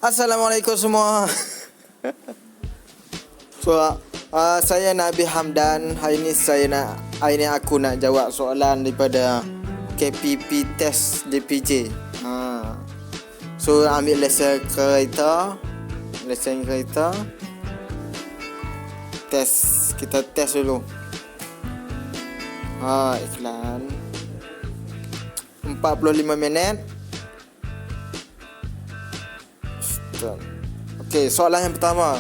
Assalamualaikum semua. So, saya Nabi Hamdan. Hari ini aku nak jawab soalan daripada KPP test DPJ. So ambil lesen kereta. Kita test dulu. Iklan 45 minit. Okey, soalan yang pertama.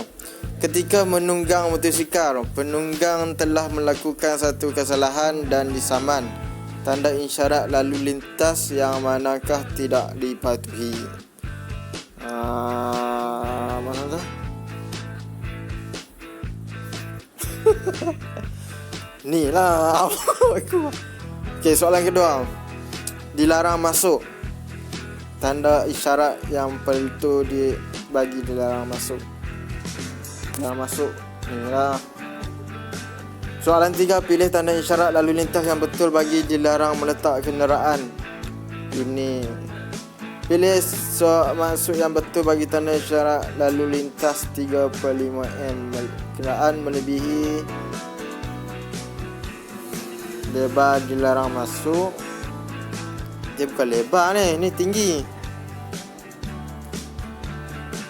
Ketika menunggang motosikal, penunggang telah melakukan satu kesalahan dan disaman. Tanda isyarat lalu lintas yang manakah tidak dipatuhi? Mana tu? Ni lah. Okey, soalan kedua. Dilarang masuk. Tanda isyarat yang perlu dibagi dilarang masuk. Dilarang masuk. Inilah. Soalan 3. Pilih tanda isyarat lalu lintas yang betul bagi dilarang meletak kenderaan. Ini. Pilih maksud yang betul bagi tanda isyarat lalu lintas 3/5 m. Kenderaan melebihi lebar dilarang masuk. Dia bukan lebar ni, ni tinggi.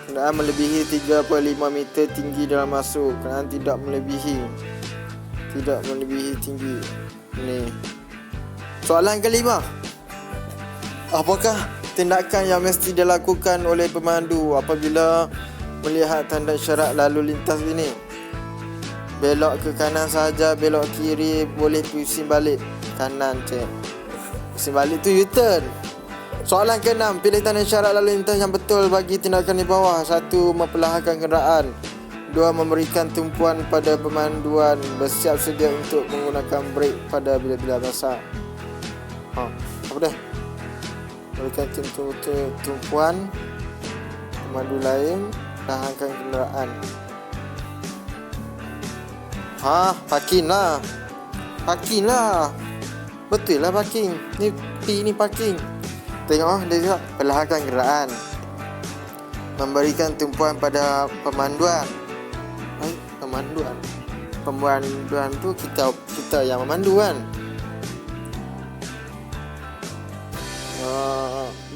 Kenderaan melebihi 3/5 meter tinggi dalam masuk. Kenderaan tidak melebihi tinggi. Ni. Soalan kelima. Apakah tindakan yang mesti dilakukan oleh pemandu apabila melihat tanda isyarat lalu lintas ini? Belok ke kanan sahaja, belok kiri, boleh pusing balik kanan cik. Pusing balik tu U-turn. Soalan ke-6. Pilih tanda isyarat lalu lintas yang betul bagi tindakan di bawah. 1. Memperlahankan kenderaan. 2. Memberikan tumpuan pada pemanduan. Bersiap sedia untuk menggunakan brek pada bila-bila basah. Apa dah? Memberikan tumpuan pemandu lain. Perlahankan kenderaan. Parking lah. Betul lah parking. Ni P ni parking. Tengok dia cakap perlahankan kenderaan. Memberikan tumpuan pada pemanduan. Pemanduan tu kita yang memandu kan.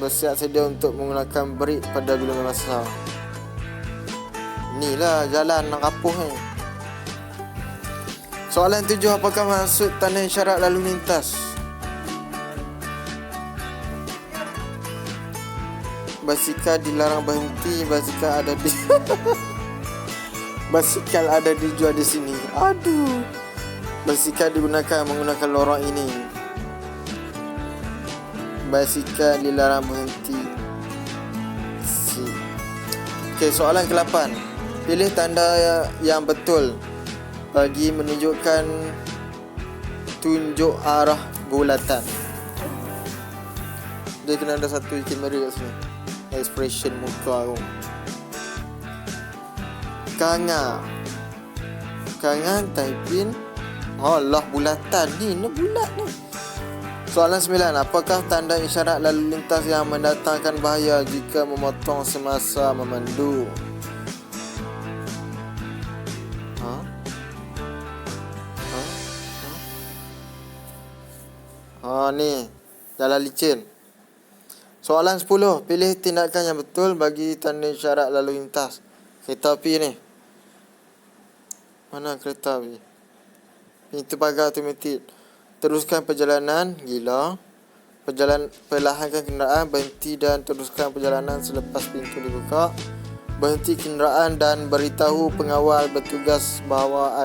Bersiap sedia untuk menggunakan brek pada bila masa. Inilah jalan nak rapuh ni. Soalan 7. Apakah maksud tanda isyarat lalu lintas? Basikal dilarang berhenti. Basikal ada dijual di sini. Aduh. Basikal digunakan menggunakan lorong ini. Basikal dilarang berhenti. Okey, soalan ke-8. Pilih tanda yang betul bagi menunjukkan tunjuk arah bulatan. Dia kena ada satu kamera kat sini. Expression muka aku. Kangan typing. Allah, bulatan ni bulat ni. Soalan 9. Apakah tanda isyarat lalu lintas yang mendatangkan bahaya jika memotong semasa memandu? Ni jalan licin. Soalan 10. Pilih tindakan yang betul bagi tanda isyarat lalu lintas. Kereta api ni. Mana kereta api? Pintu pagar automatik. Teruskan perjalanan. Gila. Perlahankan kenderaan. Berhenti dan teruskan perjalanan selepas pintu dibuka. Berhenti kenderaan dan beritahu pengawal bertugas bahawa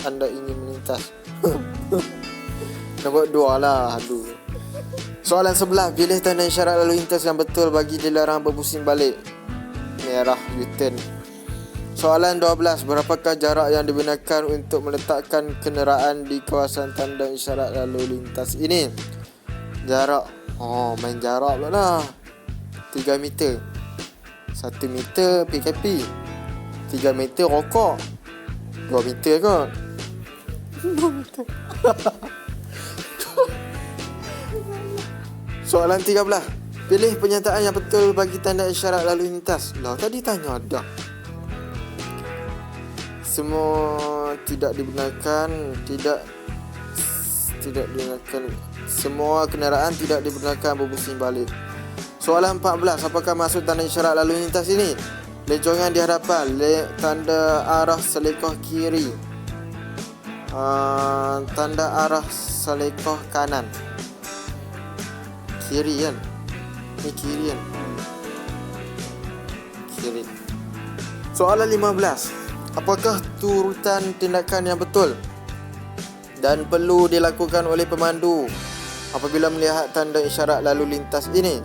anda ingin melintas. Nombor 2 lah. Aduh. Soalan 11. Pilih tanda isyarat lalu lintas yang betul bagi dilarang berpusing balik. Merah U-turn. Soalan 12. Berapakah jarak yang digunakan untuk meletakkan kenderaan di kawasan tanda isyarat lalu lintas ini? Jarak. Main jarak pula lah. 3 meter. 1 meter PKP. 3 meter rokok. 2 meter kot. 2 meter. Soalan 13. Pilih pernyataan yang betul bagi tanda isyarat lalu lintas. Lah, tadi tanya dah. Semua tidak digunakan. Semua kenderaan tidak digunakan berpusing balik. Soalan 14. Apakah maksud tanda isyarat lalu lintas ini? Lecongan di hadapan, tanda arah selekoh kiri, tanda arah selekoh kanan. Kiri kan? Ni kiri kan? Kiri. Soalan 15. Apakah turutan tindakan yang betul dan perlu dilakukan oleh pemandu apabila melihat tanda isyarat lalu lintas ini?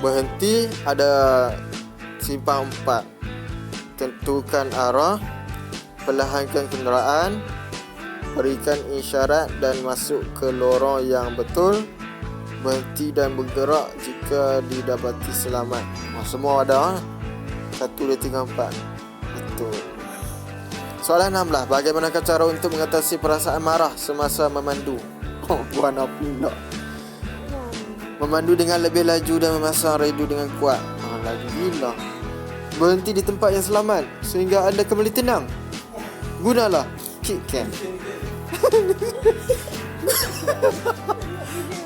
Berhenti, ada simpang 4. Tentukan arah, perlahankan kenderaan, berikan isyarat dan masuk ke lorong yang betul, berhenti dan bergerak jika didapati selamat. Semua ada. 1, 2, 3, 4. Betul. Soalan 16. Bagaimanakah cara untuk mengatasi perasaan marah semasa memandu? Buat apa pula? Memandu dengan lebih laju dan memasang radio dengan kuat. Lagilah. Berhenti di tempat yang selamat sehingga anda kembali tenang. Gunalah kick cam.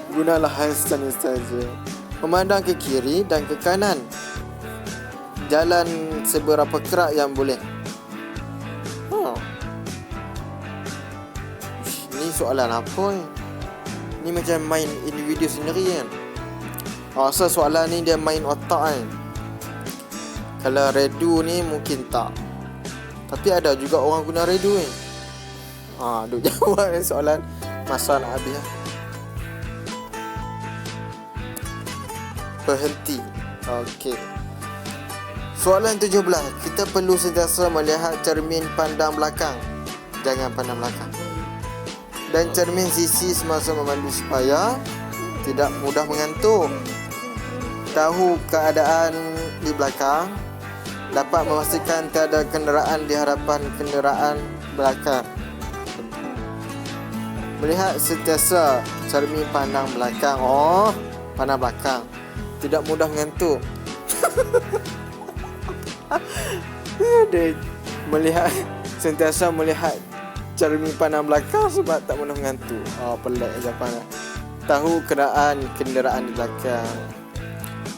Gunalah hand sanitizer. Memandang ke kiri dan ke kanan. Jalan seberapa kerak yang boleh. Ni soalan apa ni? Ni macam main individu sendiri kan. Rasa soalan ni dia main otak kan. Kalau redu ni mungkin tak. Tapi ada juga orang guna redu ni. Duk jawab soalan. Masa nak habis lah. Berhenti. Okey. Soalan 17. Kita perlu sentiasa melihat cermin pandang belakang. Jangan pandang belakang. Dan cermin sisi semasa memandu supaya tidak mudah mengantuk. Tahu keadaan di belakang. Dapat memastikan tiada kenderaan di hadapan kenderaan belakang. Melihat sentiasa cermin pandang belakang. Pandang belakang. Tidak mudah mengantuk. Dia melihat, sentiasa melihat cermin pandang belakang sebab tak mudah mengantuk. Pelik jawapan. Tahu keadaan kenderaan di belakang.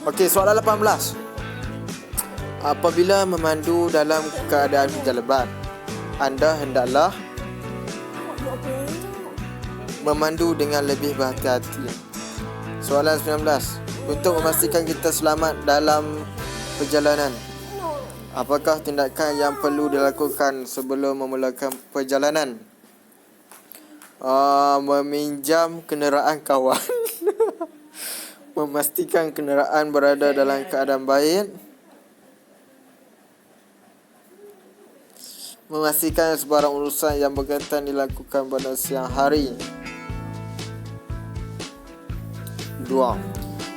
Okey, soalan 18. Apabila memandu dalam keadaan hujan lebat, anda hendaklah memandu dengan lebih berhati-hati. Soalan 19. Untuk memastikan kita selamat dalam perjalanan, apakah tindakan yang perlu dilakukan sebelum memulakan perjalanan? Meminjam kenderaan kawan. Memastikan kenderaan berada dalam keadaan baik. Memastikan sebarang urusan yang berkaitan dilakukan pada siang hari. 2.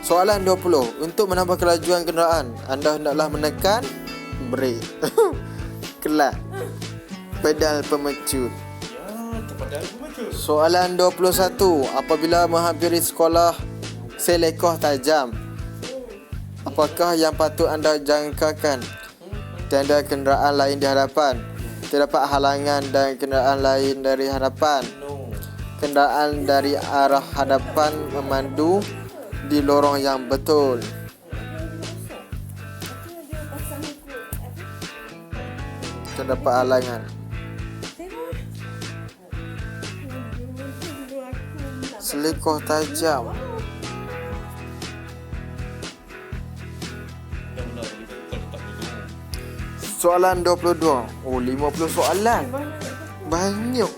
Soalan 20. Untuk menambah kelajuan kenderaan, anda hendaklah menekan brek, kelas, pedal pemecut. Soalan 21. Apabila menghampiri sekolah selekoh tajam, apakah yang patut anda jangkakan? Tiada kenderaan lain di hadapan. Terdapat halangan dan kenderaan lain dari hadapan. Kenderaan dari arah hadapan memandu di lorong yang betul. Terdapat halangan. Selekoh tajam. Soalan 22. 50 soalan. Banyak.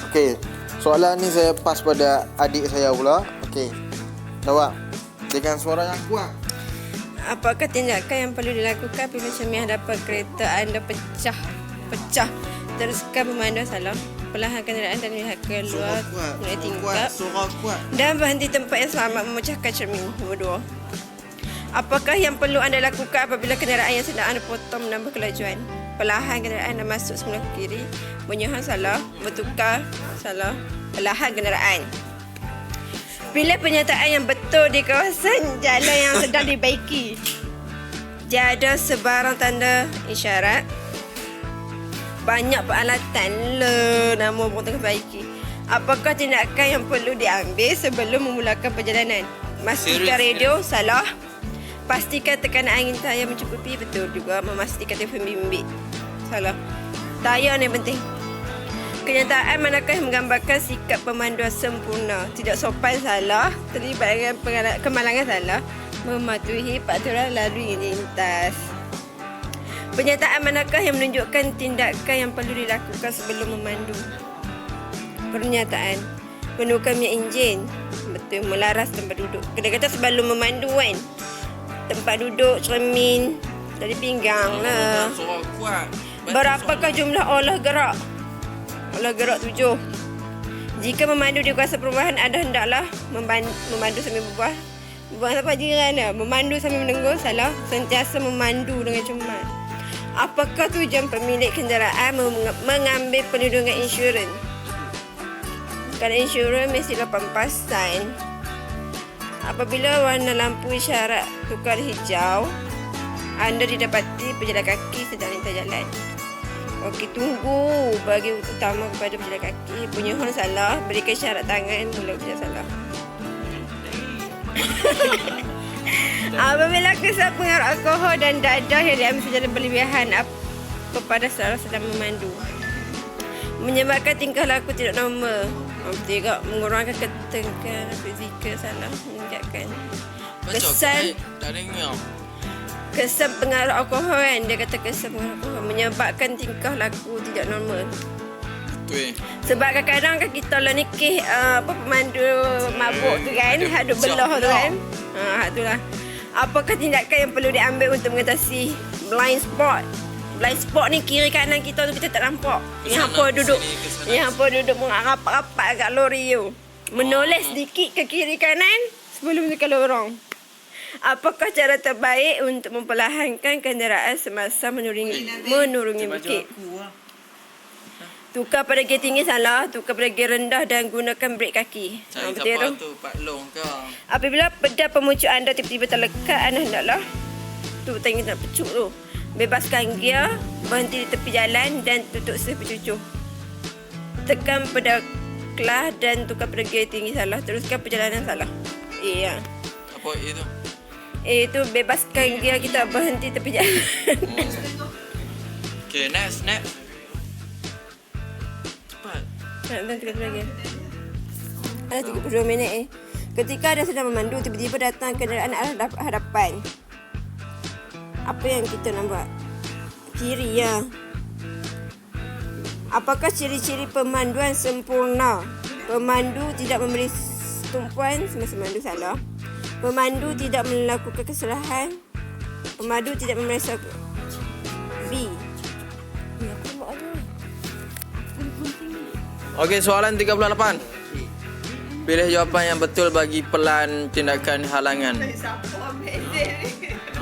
Okey, soalan ni saya pas pada adik saya pula. Okey. Jawab dengan suara yang kuat. Apakah tindakan yang perlu dilakukan apabila cermin hadapan kereta anda pecah? Teruskan pemandu salah. Perlahan kenderaan dan lihat keluar mulai tingkap. Dan berhenti tempat yang selamat memecahkan cermin. Nombor 2. Apakah yang perlu anda lakukan apabila kenderaan yang sedang anda potong menambah kelajuan? Perlahan kenderaan anda masuk semula ke kiri. Menyohan salah. Bertukar salah. Perlahan kenderaan. Pilih penyataan yang betul di kawasan jalan yang sedang dibaiki. Tiada sebarang tanda isyarat. Banyak peralatan nama orang tengah baiki. Apakah tindakan yang perlu diambil sebelum memulakan perjalanan? Memastikan radio salah. Pastikan tekanan angin tayar mencukupi. Betul juga. Memastikan telefon bimbit salah. Tayar ni penting. Kenyataan manakah yang menggambarkan sikap pemanduan sempurna? Tidak sopan salah. Terlibat dengan kemalangan salah. Mematuhi peraturan lalu lintas. Penyataan manakah yang menunjukkan tindakan yang perlu dilakukan sebelum memandu? Pernyataan penuhkan minyak enjin. Betul, melaras tempat duduk. Kata-kata sebelum memandu kan. Tempat duduk, cermin, tali pinggang lah. Berapakah jumlah olah gerak? Olah gerak 7. Jika memandu di kawasan perumahan, anda hendaklah memandu sambil berbual. Bukan apa jiran dah. Memandu sambil mendengur salah. Sentiasa memandu dengan cermat. Apakah tujuan pemilik kenderaan mengambil perlindungan insurans? Kalau insurans mestilah pampasan. Apabila warna lampu isyarat tukar hijau, anda didapati pejalan kaki sedang lintas jalan. Okey, tunggu bagi utama kepada pejalan kaki. Punya horn salah, berikan isyarat tangan mula berjalan salah. Apabila kesan pengaruh alkohol dan dadah yang diambil secara berlebihan kepada seorang sedang memandu, menyebabkan tingkah laku tidak normal, tidak mengurangkan ketegangan fizikal salah, meningkatkan kesan pengaruh alkohol kan, dia kata kesan pengaruh alkohol menyebabkan tingkah laku tidak normal. Sebab kadang-kadang kan kita lah nikih pemandu mabuk tu kan, hadut belah tu kan. Itulah. Apakah tindakan yang perlu diambil untuk mengatasi blind spot? Blind spot ni kiri kanan kita tu kita tak nampak. Yang hampa duduk rapat-rapat kat lori tu. Menoleh sedikit ke kiri kanan sebelum dekat lorong. Apakah cara terbaik untuk memperlahankan kenderaan semasa menurungi bukit? Tukar pada gear tinggi salah, tukar pada gear rendah dan gunakan brek kaki. Betul tu, Pak Long ke? Apabila pedal pemucuk anda tiba-tiba terlekat, anda hendaklah tu tengok nak pecuk tu. Bebaskan gear, berhenti di tepi jalan dan tutup seh pencucuk. Tekan pedal kelas dan tukar pada gear tinggi salah, teruskan perjalanan salah. Ya. Apa itu? Itu bebaskan gear kita, berhenti tepi jalan. Okay, next. Dan 30 lagi. Ada 32 minit Ketika anda sedang memandu, tiba-tiba datang kenderaan arah hadapan. Apa yang kita nak buat? Kiri ya. Apakah ciri-ciri pemanduan sempurna? Pemandu tidak memberi tumpuan semasa memandu salah. Pemandu tidak melakukan kesalahan. Pemandu tidak memeriksa B. Okey, soalan 38. Pilih jawapan yang betul bagi pelan tindakan halangan.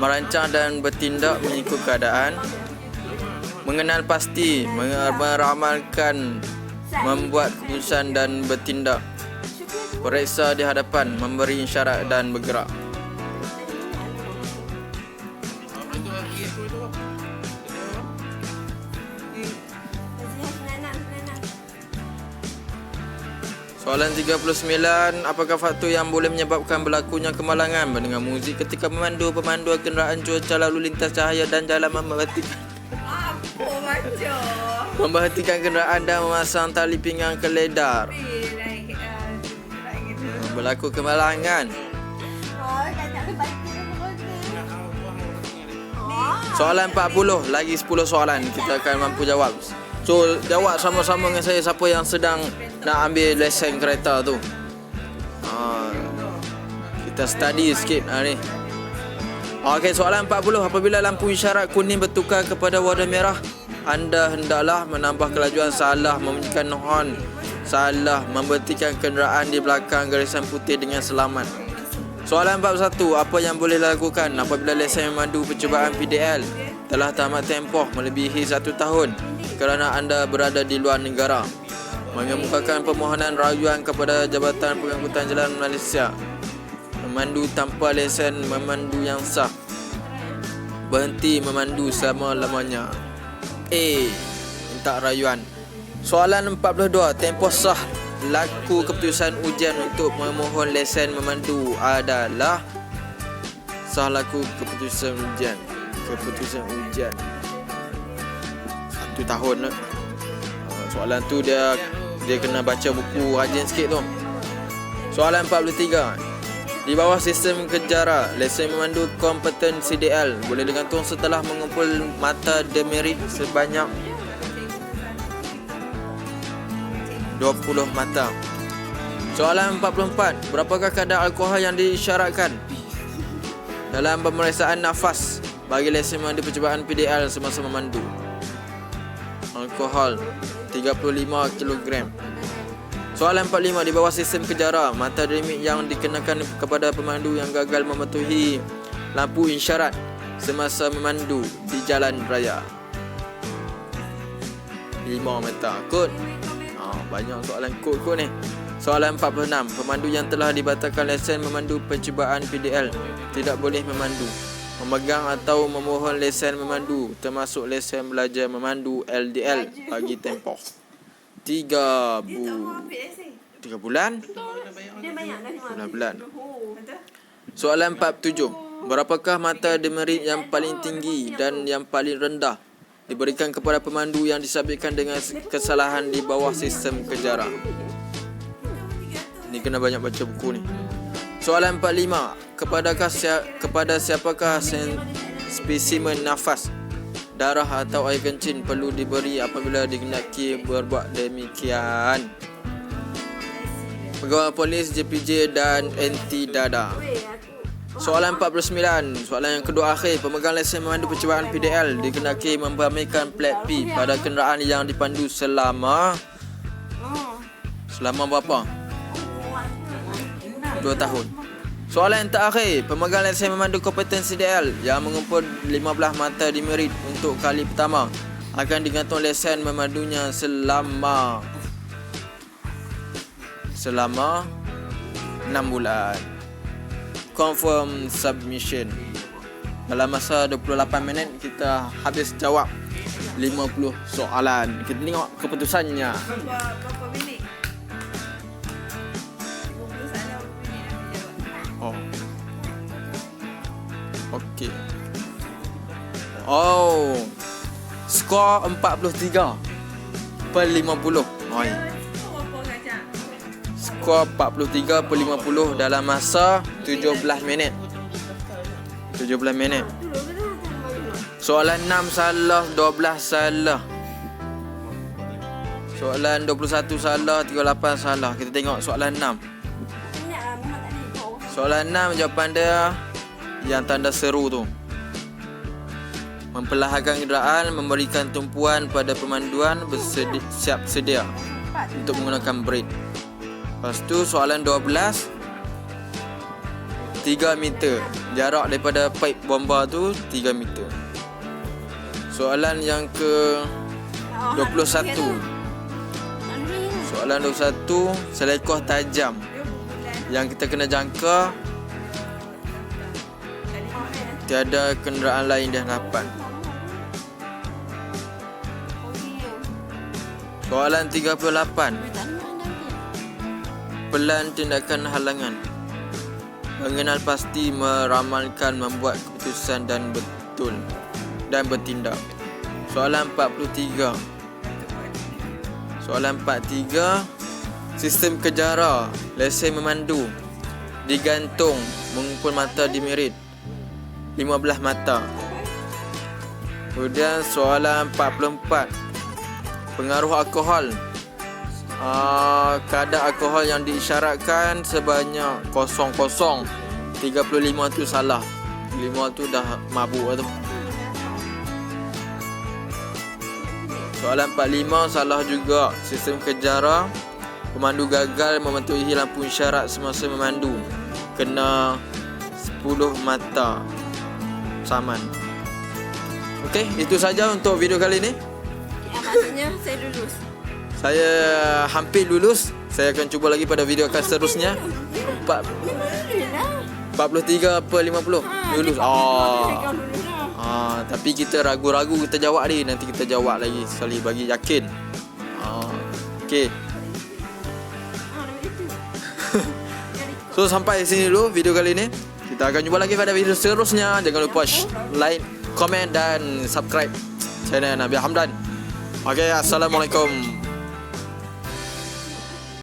Merancang dan bertindak mengikut keadaan. Mengenal pasti, meramalkan, membuat keputusan dan bertindak. Periksa di hadapan, memberi isyarat dan bergerak. Soalan 39. Apakah faktor yang boleh menyebabkan berlakunya kemalangan mendengar muzik ketika memandu? Pemandu kenderaan, cuaca lalu lintas, cahaya dan jalan memberhentikan kenderaan dan memasang tali pinggang keledar. Berlaku kemalangan. Soalan 40. Lagi 10 soalan kita akan mampu jawab. So, jawab sama-sama dengan saya siapa yang sedang nak ambil lesen kereta tu. Kita study sikit hari ni. Okey, soalan 40. Apabila lampu isyarat kuning bertukar kepada warna merah, anda hendaklah menambah kelajuan salah, membunyikan horn salah, memberhentikan kenderaan di belakang garisan putih dengan selamat. Soalan 41. Apa yang boleh dilakukan apabila lesen memandu percubaan PDL telah tamat tempoh melebihi 1 tahun kerana anda berada di luar negara? mengemukakan permohonan rayuan kepada Jabatan Pengangkutan Jalan Malaysia. Memandu tanpa lesen memandu yang sah. Berhenti memandu selama-lamanya. A. Minta rayuan. Soalan 42. Tempoh sah laku keputusan ujian untuk memohon lesen memandu adalah sah laku keputusan ujian. 1 tahun lah. Soalan tu dia kena baca buku rajin sikit tu. Soalan 43. Di bawah sistem kejara, lesen memandu kompeten CDL boleh digantung setelah mengumpul mata demerit sebanyak 20 mata. Soalan 44. Berapakah kadar alkohol yang disyaratkan dalam pemeriksaan nafas bagi lesen memandu percubaan PDL semasa memandu? Alkohol 35 kg. Soalan 45. Di bawah sistem kejara, mata demerit yang dikenakan kepada pemandu yang gagal mematuhi lampu isyarat semasa memandu di jalan raya. 5 mata. Kod. Banyak soalan kod ni. Soalan 46. Pemandu yang telah dibatalkan lesen memandu percubaan PDL tidak boleh memandu, memegang atau memohon lesen memandu, termasuk lesen belajar memandu LDL bagi tempoh 3 bulan. Soalan 47. Berapakah mata demerit yang paling tinggi dan yang paling rendah diberikan kepada pemandu yang disabitkan dengan kesalahan di bawah sistem kejara? Ni kena banyak baca buku ni. Soalan 45. Kepada siapakah spesimen nafas, darah atau air kencing perlu diberi apabila dihendaki berbuat demikian? Pegawai polis, JPJ dan NT Dada. Soalan 49. Soalan yang kedua akhir. Pemegang lesen memandu percubaan PDL dikenaki memperamikan plat P pada kenderaan yang dipandu selama berapa? 2 tahun. Soalan yang terakhir. Pemegang lesen memandu kompeten CDL yang mengumpul 15 mata demerit untuk kali pertama akan digantung lesen memandunya selama 6 bulan. Confirm submission. Dalam masa 28 minit kita habis jawab 50 soalan. Kita tengok keputusannya. Berapa minit? 50 soalan berapa minit nak jawab? Oh. Okey. Oh. Skor 43 per 50. Oi. Skor 43 per 50 dalam masa 17 minit. 17 minit. Soalan 6 salah, 12 salah. Soalan 21 salah, 38 salah. Kita tengok soalan 6. Soalan 6 jawapan dia yang tanda seru tu. Memperlahankan kenderaan, memberikan tumpuan pada pemanduan, siap sedia untuk menggunakan brake. Lepas tu soalan 12, 3 meter. Jarak daripada pipe bomba tu 3 meter. Soalan yang ke 21. Soalan 21, selekoh tajam yang kita kena jangka tiada kenderaan lain di hadapan. Soalan 38. Pelan tindakan halangan. Mengenal pasti, meramalkan, membuat keputusan dan betul dan bertindak. Soalan 43. Soalan 43. Sistem kejara, lesen memandu digantung, mengumpul mata demerit 15 mata. Kemudian soalan 44. Pengaruh alkohol. Kadar alkohol yang diisyaratkan sebanyak 0.35 tu salah. 5 tu dah mabuk tu. Soalan 45 salah juga. Sistem kejara, pemandu gagal mematuhi lampu isyarat semasa memandu, kena 10 mata saman. Okey, itu saja untuk video kali ini. Maksudnya saya lulus. Saya hampir lulus. Saya akan cuba lagi pada video akan seterusnya. 43 apa 50? Lulus. Tapi kita ragu-ragu kita jawab ni. Nanti kita jawab lagi sekali bagi yakin. Okey. So sampai sini dulu video kali ni. Kita akan jumpa lagi pada video seterusnya. Jangan lupa like, komen dan subscribe channel Nabil Hamdan. Okey, assalamualaikum.